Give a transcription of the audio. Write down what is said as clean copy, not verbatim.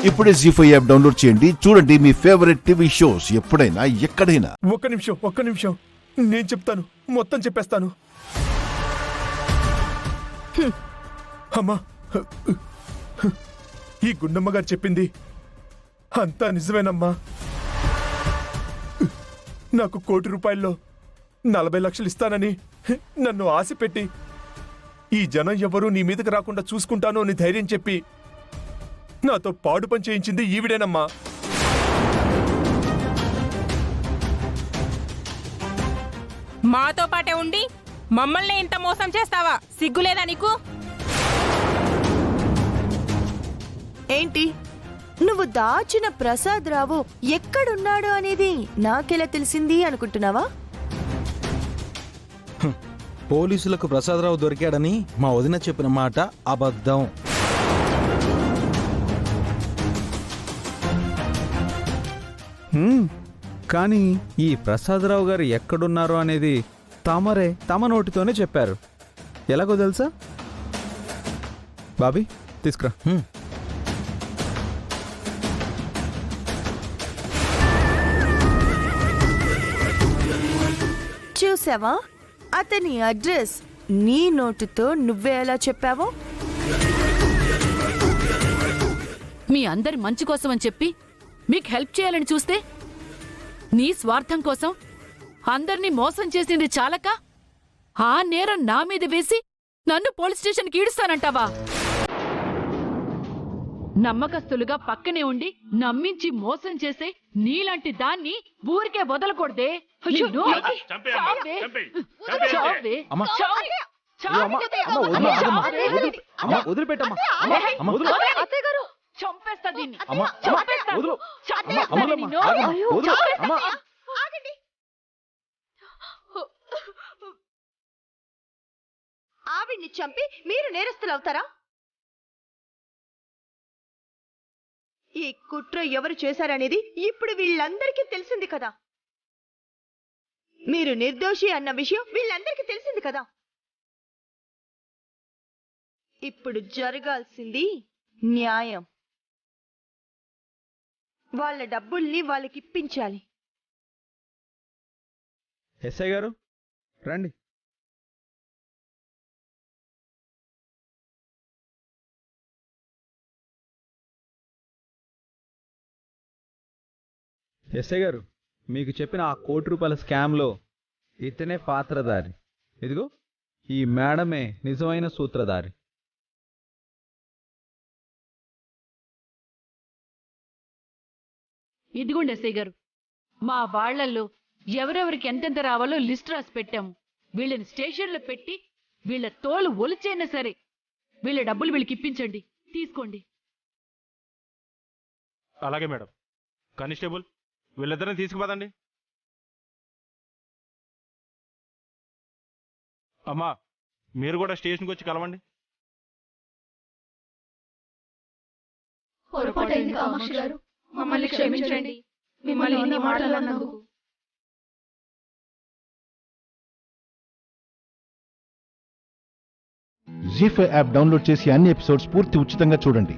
ఇప్పుడే జీ5 app download చేయండి. చూడండి మీ ఫేవరెట్ టీవీ షోస్ ఎప్పుడైనా ఎక్కడైనా. ఒక్క నిమిషం నేను చెప్తాను, మొత్తం చెప్పేస్తాను. అమ్మా, ఈ గుండమ్మ గారు చెప్పింది అంతా నిజమేనమ్మా. నాకు ₹1,00,00,000 40 లక్షలు ఇస్తానని నన్ను ఆశ పెట్టి, ఈ జనం ఎవరూ నీ మీదకి రాకుండా చూసుకుంటాను అని ధైర్యం చెప్పి నాతో పాడు పని చేయించింది ఈవిడేనమ్మా. మాతో పాటే ఉండి మమ్మల్ని ఇంత మోసం చేస్తావా? సిగ్గులేదా నీకు? ఏంటి నువ్వు దాచిన ప్రసాద్ రావు ఎక్కడున్నాడు అనేది నాకెలా తెలిసింది అనుకుంటున్నావా? పోలీసులకు ప్రసాదరావు దొరికాడని మా వదిన చెప్పిన మాట అబద్ధం. కానీ ఈ ప్రసాదరావు గారు ఎక్కడున్నారో అనేది తమరే తమ నోటితోనే చెప్పారు. ఎలాగో తెలుసా? బాబీ తీసుకురా. చూసావా అతని అడ్రస్ నీ నోటుతో నువ్వే ఎలా చెప్పావో? మీ అందరి మంచి కోసం అని చెప్పి మీకు హెల్ప్ చేయాలని చూస్తే నీ స్వార్థం కోసం అందర్నీ మోసం చేసింది చాలక ఆ నేరం నా మీద వేసి నన్ను పోలీస్ స్టేషన్కి ఈడుస్తానంటావా? నమ్మకస్తులుగా పక్కనే ఉండి నమ్మించి మోసం చేసే నీలాంటి దాన్ని ఊరికే వదలకూడదే. చంపేస్తా దీన్ని. ఆవిడ్ని చంపి మీరు నేరస్తులవుతారా? ఈ కుట్ర ఎవరు చేశారనేది ఇప్పుడు వీళ్ళందరికీ తెలిసింది కదా. మీరు నిర్దోషి అన్న విషయం వీళ్ళందరికీ తెలిసింది కదా. ఇప్పుడు జరగాల్సింది న్యాయం. వాళ్ళ డబ్బుల్ని వాళ్ళకి ఇప్పించాలి. ఎస్ఐ గారు రండి. ఎస్ఐ గారు, మీకు చెప్పిన ఆ ₹1,00,00,000 స్కామ్లో ఇతనే పాత్రధారి. ఇదిగో ఈ మేడమే నిజమైన సూత్రధారి. ఇదిగోండి ఎస్ఐ గారు, మా వాళ్లల్లో ఎవరెవరికి ఎంతెంత రావాలో లిస్ట్ రాసి పెట్టాము. వీళ్ళని స్టేషన్లో పెట్టి వీళ్ళ తోలు ఒలిచైనా సరే వీళ్ళ డబ్బులు వీళ్ళకి ఇప్పించండి. తీసుకోండి. అలాగే మేడం. కానిస్టేబుల్, వీళ్ళిద్దరిని తీసుకుపోదండి. అమ్మా, మీరు కూడా స్టేషన్కి వచ్చి కలవండి. పొరపాటైంది కామాక్షి గారు, మమ్మల్ని క్షమించండి. మిమ్మల్ని ఇన్ని మాటలు అన్నందుకు. జీ5 యాప్ డౌన్లోడ్ చేసి అన్ని ఎపిసోడ్స్ పూర్తి ఉచితంగా చూడండి.